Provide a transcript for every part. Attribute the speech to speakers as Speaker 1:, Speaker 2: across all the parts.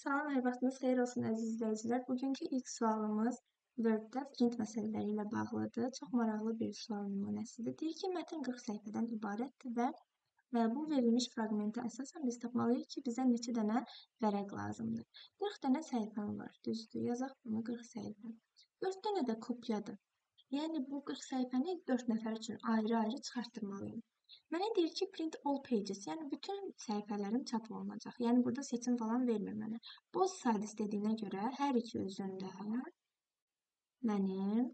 Speaker 1: Salam, hər vaxtınız xeyir olsun əziz izləyicilər. Bugünkü ilk sualımız Word-də print məsələləri ilə bağlıdır. Çox maraqlı bir sual nümunəsidir. Deyir ki, mətn 40 səhifədən ibarətdir və bu verilmiş fraqmentə əsasən biz tapmalıyıq ki, bizə neçə dənə vərəq lazımdır. 40 dənə səhifəm var, düzdür. Yazaq bunu 40 səhifə. 4 dənə də kopyadır. Yəni bu 40 səhifəni 4 nəfər üçün ayrı-ayrı çıxartdırmalıyım. Mənə deyir ki, print all pages, yəni bütün səhifələrim çap olunacaq. Yəni burada seçim falan vermir mənə. Both sides dediyinə görə hər iki üzündə mənim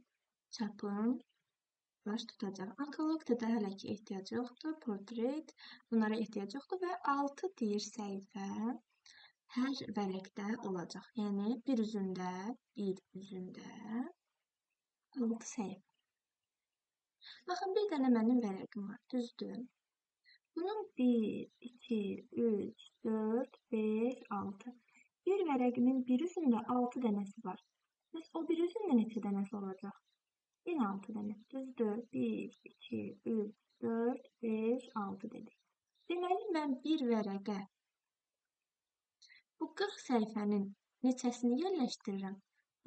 Speaker 1: çapım baş tutacaq. Uncollected-də hələ ki ehtiyac yoxdur. Portrait, bunlara ehtiyac yoxdur və 6 deyir səhifə hər vərəqdə olacaq. Yəni bir üzündə 6 səhifə. Baxın, bir dənə mənim vərəqim var, düzdür? Bunun 1, 2, 3, 4, 5, 6. Bir vərəqimin bir üzündə 6 dənəsi var. Bəs o bir üzündə neçə dənəsi olacaq? Yenə 6 dənə, düzdür? 1, 2, 3, 4, 5, 6 dedik. Deməli, mən bir vərəqə bu 40 səhifənin neçəsini yerləşdirirəm?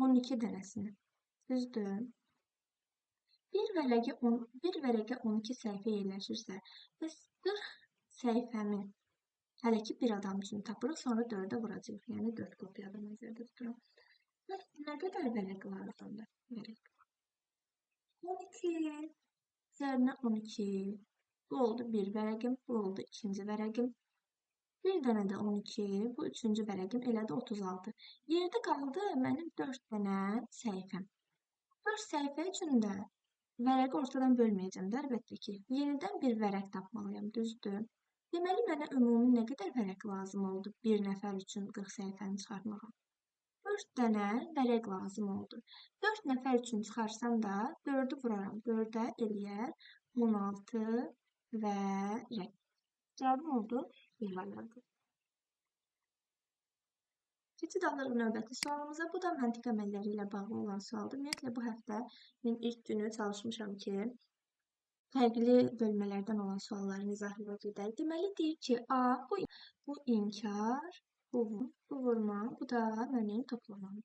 Speaker 1: 12 dənəsini, düzdür? Bir vərəqə 12 səhifə yerləşirsə, bəs 40 səhifəmi hələ ki bir adam üçün tapırıq, sonra 4-ə vuracağıq. Yəni 4 kopyada nəzərdə tuturam. Bəs nə qədər vərəq lazımdır? Vərəq 12 üzərinə 12. Bu oldu bir vərəqim, bu oldu ikinci vərəqim. Bir dənə də 12, bu üçüncü vərəqim, elədi 36. Yerdə qaldı mənim 4 dənə səhifəm. 4 səhifə üçün də vərəqi ortadan bölməyəcəm də, əlbəttə ki. Yenidən bir vərəq tapmalıyam, düzdür? Deməli, mənə ümumi nə qədər vərəq lazım oldu bir nəfər üçün 40 səhifəni çıxartmağa? 4 dənə vərəq lazım oldu. 4 nəfər üçün çıxarsam da 4-ü vuraram. 4-ə eləyər 16 və rəq. Cavabım oldu, bir variantı. Keçid alırıq növbəti sualımıza. Bu da məntiq əməlləri ilə bağlı olan sualdır. Ümumiyyətlə, bu həftənin ilk günü çalışmışam ki, fərqli bölmələrdən olan sualların izahına gedək. Deməli, deyir ki, A, bu inkar, bu vurma, bu da mənim toplamam.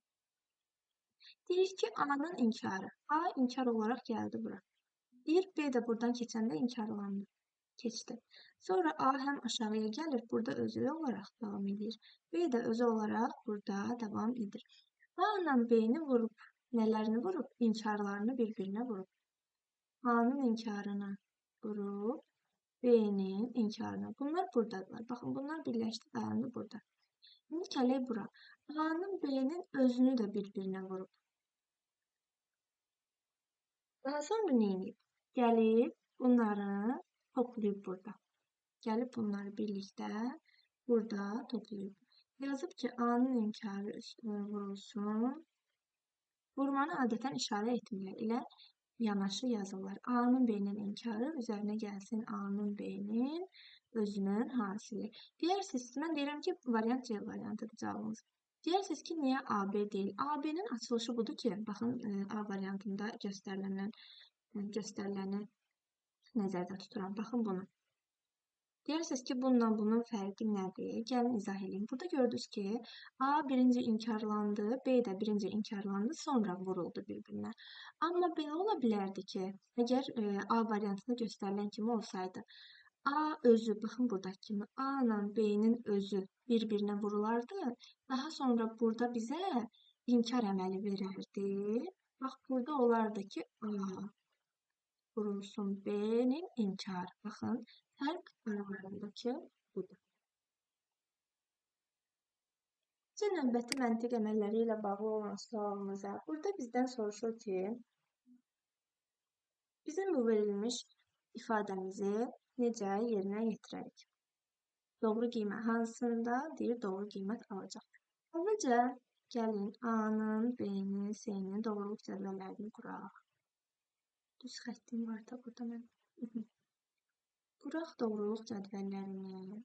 Speaker 1: Deyir ki, A-nın inkarı. A inkar olaraq gəldi bura. Deyir, B də buradan keçəndə inkarlandı. Keçdi. Sonra A həm aşağıya gəlir, burada özü olaraq davam edir. B də özü olaraq burada davam edir. A ilə B-ni vurub, nələrini vurub? İnkarlarını bir-birinə vurub. A-nın inkarını vurub, B-nin inkarını. Bunlar buradadılar. Baxın, bunlar birləşdi, dayandı burada. İndi gələk bura. A-nın B-nin özünü də bir-birinə vurub. Daha sonra nə edib? Gəlib bunları toplayıb burada. Gəlib bunları birlikdə burada toplayıb. Yazıb ki, A-nın inkarı üstünə vurulsun. Vurmanı adətən işarə etmirlər. Elə yanaşı yazırlar. A-nın B-nin inkarı üzərinə gəlsin A-nın B-nin özünün hasili. Deyərsiniz, mən deyirəm ki, variant C variantıdır cavabımız. Deyərsiniz ki, niyə AB deyil? AB-nin açılışı budur ki, baxın, A variantında göstəriləni nəzərdə tuturam. Baxın bunu. Deyirsiniz ki, bununla bunun fərqi nədir? Gəlin izah edeyim. Burada gördünüz ki, A birinci inkarlandı, B də birinci inkarlandı, sonra vuruldu bir-birinə. Amma belə ola bilərdi ki, əgər A variantında göstərilən kimi olsaydı, A özü, baxın buradakı kimi, A ilə B-nin özü bir-birinə vurulardı. Daha sonra burada bizə inkar əməli verərdi. Bax, burada olardı ki, A vurulsun B-nin inkarı. Baxın, fərq aralarındakı budur. Növbəti məntiq əməlləri ilə bağlı olan sualımıza. Burada bizdən soruşur ki, bizim bu verilmiş ifadəmizi necə yerinə yetirərik? Doğru qiymət hansında deyir, doğru qiymət alacaq. Əvvəlcə gəlin A-nın, B-nin, C-nin doğruluq cədvəllərini quraq. Düz xəttim var da burada mən. Quraq doğruluq cədvəllərini.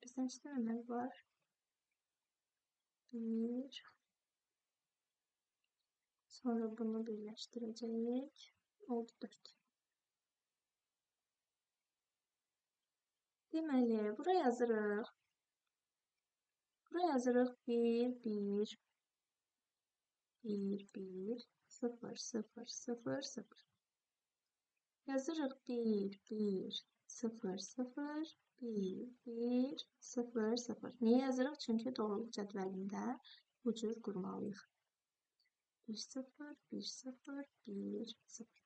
Speaker 1: Bizdən neçə əməl var? 1. Sonra bunu birləşdirəcəyik. Oldu 4. Deməli, buraya yazırıq. Buraya yazırıq 1, 1, 1, 1, 0, 0, 0, 0. Yazırıq 1, 1, 0, 0, 1, 1, 0, 0. Niyə yazırıq? Çünki doğruluq cədvəlində bu cür qurmalıyıq. 1, 0, 1, 0, 1, 0.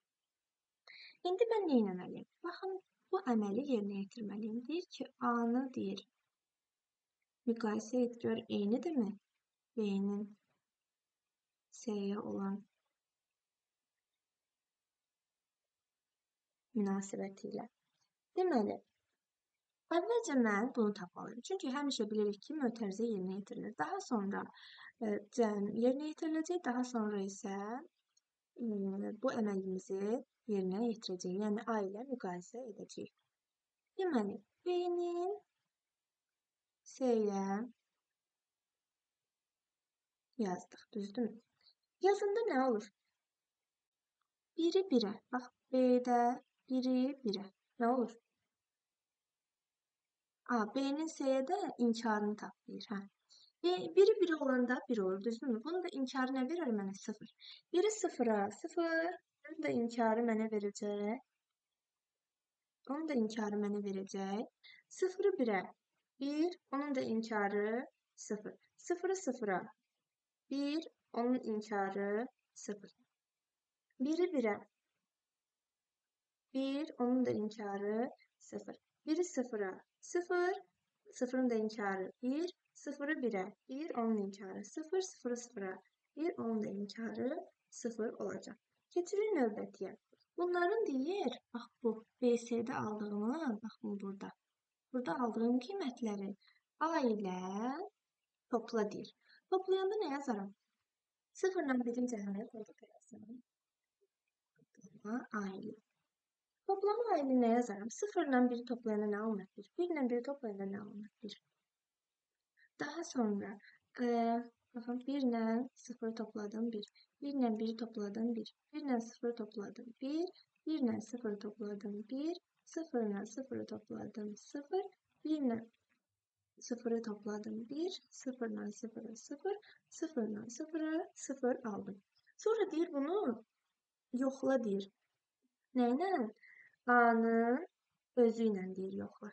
Speaker 1: İndi mən nə etməliyim? Baxın, bu əməli yerinə yetirməliyim. Deyir ki, A-nı deyir. Müqayisə et, gör eynidirmi? B-nin S-yə olan münasibəti ilə. Deməli, əvvəlcə mən bunu tapmalıyım. Çünki həmişə bilirik ki, mötərizə yerinə yetirilir. Daha sonra cəm yerinə yetiriləcək, daha sonra isə bu əməlimizi yerinə yetirəcəyik. Yəni, A ilə müqayisə edəcəyik. Deməli, B-nin S-yə yazdıq, düzdürmü? Yazında nə olur? 1-i 1-ə. Bax, B-də 1-i 1-ə. Nə olur? B-nin S-yə də inkarını taplayır. Biri 1 olanda 1 olur, düzdürmü? Bunun da inkarı nə verir mənə? 0. Biri 0-a 0, bunun da inkarı mənə verəcək. Onun da inkarı mənə verəcək. 0-ı 1-ə 1, onun da inkarı 0. 0-ı 0-a 1, onun inkarı 0. 1-i 1-ə 1, onun da inkarı 0. 1-i 0-a 0, 0'ın da inkarı 1, 0'ı 1'ə 1, onun inkarı 0, 0'ı 0'a 1, onun da inkarı 0 olacaq. Keçirik növbətiyə. Bunların deyir, bax bu BS-də aldığımı, baxın burada. Burada aldığım qiymətləri A ilə topla deyir. Toplayanda nə yazaram? 0 ilə 1-in cəmini burada yazıram. Toplama A ilə. Toplama ayını nə yazaram? 0 ilə 1-i toplayanda nə alınır? 1. 1 ilə 1-i toplayanda nə alınır? 1. Daha sonra baxın 1 ilə 0 topladım 1. 1 ilə 1-i topladım 1. 1 ilə 0 topladım 1. 1 ilə 0 topladım 1. 0 ilə 0 topladım 0. 1 ilə 0'ı topladım 1. 0 ilə 0'ı 0. 0 ilə 0'ı 0 aldım. Sonra deyir bunu yoxla deyir. Nə ilə? A-nın özü ilə deyir yoxla.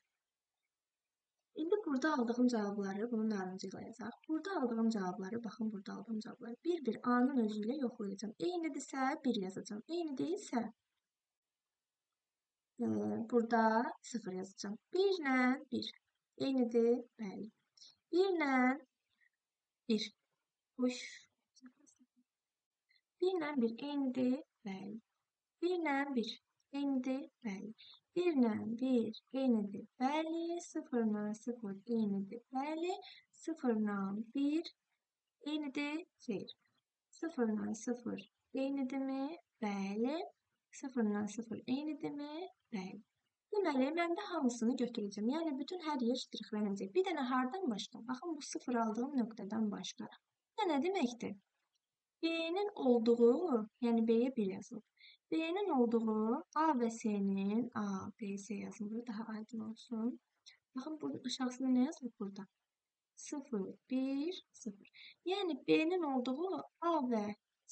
Speaker 1: İndi burada aldığım cavabları bunun ardınca yazaq. Burada aldığım cavabları, baxın burada aldığım cavabları bir-bir A-nın özü ilə yoxlayacağım. Eynidirsə 1 yazacağım. Eyni deyilsə burada 0 yazacağım. 1 ilə 1. Eynidir, bəli. 1 ilə 1. Hoş. 1 ilə 1 eynidir, bəli. 1 ilə 1. Eynidir, bəli. 1 ilə 1 eynidir, bəli. 0 ilə 0 eynidir, bəli. 0 ilə 1 eynidir, xeyr. 0 ilə 0 eynidirmi? Bəli. 0 ilə 0 eynidirmi? Bəli. Deməli, mən də hamısını götürəcəm. Yəni, bütün hər yer ştrixlənəcək. Bir dənə hardan başqa? Baxın, bu 0 aldığım nöqtədən başqa. Bu nə deməkdir? B-nin olduğu, yəni B-yə 1 yazılıb. B-nin olduğu A və S-nin, A, B, S yazılır, daha aydın olsun. Baxın, bunun aşağısında nə yazılıb burada? 0, 1, 0. Yəni, B-nin olduğu A və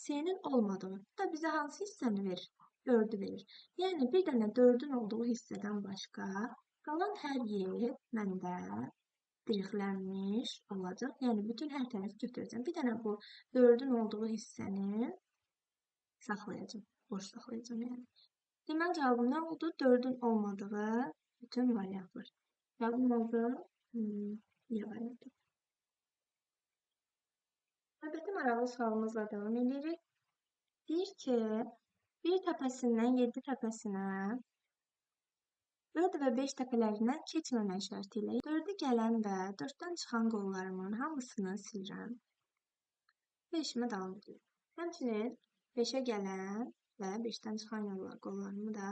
Speaker 1: S-nin olmadığı. Bu da bizə hansı hissəni verir? 4'ü verir. Yəni, bir dənə 4'ün olduğu hissədən başqa qalan hər yer məndə dirixlənmiş olacaq. Yəni, bütün hər tərəfi götürəcəm. Bir dənə bu 4'ün olduğu hissəni saxlayacağım. Boş saxlayacağım yəni. Deməli, cavabım nə oldu? 4'ün olmadığı bütün variantlar. Cavabım oldu Y variantı. Növbəti maraqlı sualımızla davam edirik. Deyir ki, bir təpəsindən 7 təpəsinə 4 və 5 təpələrindən keçməmək şərti ilə 4'ə gələn və 4'dən çıxan qollarımın hamısını silirəm və işimə davam edirəm. Həmçinin 5'ə gələn və 5'dən çıxan qollarımı da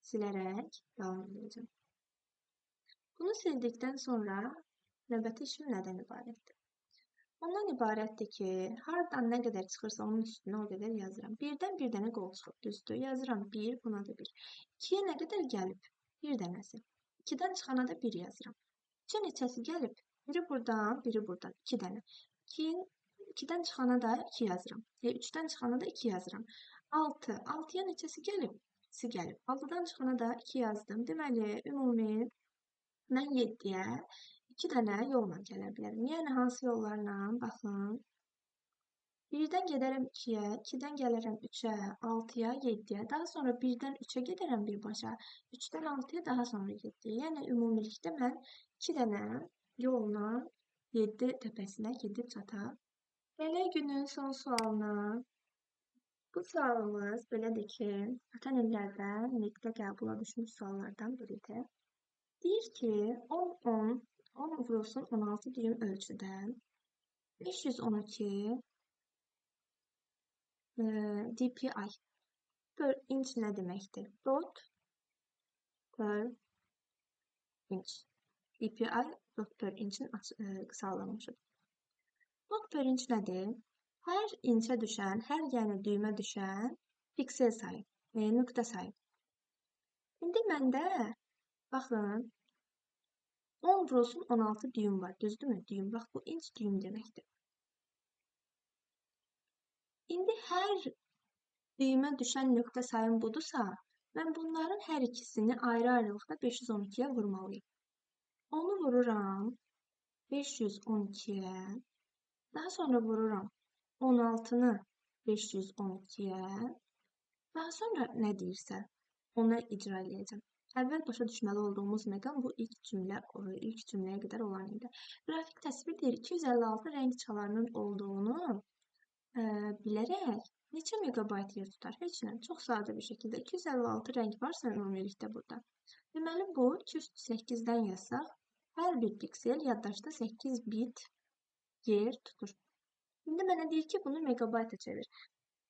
Speaker 1: silərək davam edəcəm. Bunu sildikdən sonra növbəti işim nədən ibarətdir? Ondan ibarətdir ki, hardan nə qədər çıxırsa onun üstünə o qədər yazıram. 1'dən bir dənə qol çıxıb, düzdür. Yazıram 1, buna da 1. 2'yə nə qədər gəlib? Bir dənəsi. 2-dən çıxana da 1 yazıram. 2 neçəsi gəlib? Biri buradan, biri buradan. 2 dənə. 2-dən çıxana da 2 yazıram. 3-dən çıxana da 2 yazıram. 6. 6-ya neçəsi gəlib? 2-si gəlib. 6-dan çıxana da 2 yazdım. Deməli, ümumi mən 7-yə 2 dənə yolla gələ bilərəm. Yəni, hansı yollarla? Baxın. 1-dən gedərəm 2-yə, 2-dən gələrəm 3-ə, 6-ya, 7-yə. Daha sonra 1-dən 3-ə gedərəm birbaşa. 3-dən 6-ya, daha sonra 7-yə. Yəni, ümumilikdə mən 2 dənə yolla 7 təpəsinə gedib çata. Belə günün son sualına. Bu sualımız belədir ki, ötən illərdə NET-də qəbula düşmüş suallardan biridir. Deyir ki, 10 vurulsun 16 düyüm ölçüdən 512 dpi per inç nə deməkdir? Dot per inç. dpi dot per inçin qısallanmışıdır. Dot per inç nədir? Hər inçə düşən, hər yəni düymə düşən piksel sayı, nöqtə sayı. İndi məndə, baxın, 10 vurulsun 16 düyüm var, düzdürmü? Düyüm, bax, bu inç düyüm deməkdir. İndi hər düymə düşən nöqtə sayım budursa, mən bunların hər ikisini ayrı-ayrılıqda 512-yə vurmalıyım. Onu vururam 512-yə, daha sonra vururam 16-nı 512-yə, daha sonra nə deyirsə, onu icra edəcəm. Əvvəl başa düşməli olduğumuz məqam bu ilk cümləyə qədər olan idi. Qrafik təsvir deyir, 256 rəng çalarının olduğunu bilərək neçə megabayt yer tutar? Heç nə, çox sadə bir şəkildə 256 rəng varsa ümumilikdə burada. Deməli, bu 208-dən yazsaq, hər bir piksel yaddaşda 8 bit yer tutur. İndi mənə deyir ki, bunu megabayta çevir.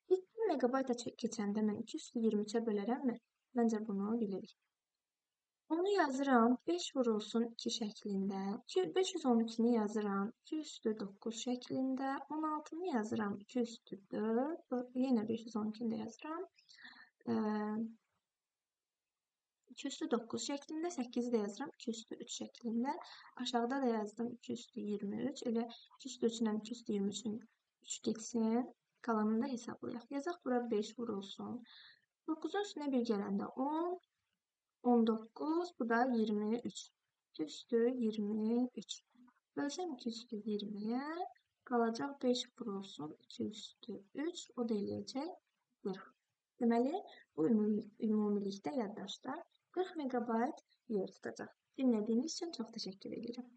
Speaker 1: 2 megabayta keçəndə mən 223-ə bölərəmmi? Məncə bunu bilirik. Onu yazıram 5 vurulsun 2 şəklində. 512-ni yazıram 2 üstü 9 şəklində. 16-nı yazıram 2 üstü 4. Yenə 512-ni də yazıram. 2 üstü 9 şəklində. 8-i də yazıram 2 üstü 3 şəklində. Aşağıda da yazdım 2 üstü 23. Elə 2 üstü 3-lə 2 üstü 23-ün 3 getsin. Qalanını da hesablayaq. Yazaq bura 5 vurulsun. 9-un üstünə 1 gələndə 10, 19, bu da 23. 2 üstü 23. Bölsəm 2 üstü 20-yə, qalacaq 5 vurulsun 2 üstü 3, o da eləyəcək 40. Deməli, bu ümumilikdə yaddaşda 40 megabayt yer tutacaq. Dinlədiyiniz üçün çox təşəkkür edirəm.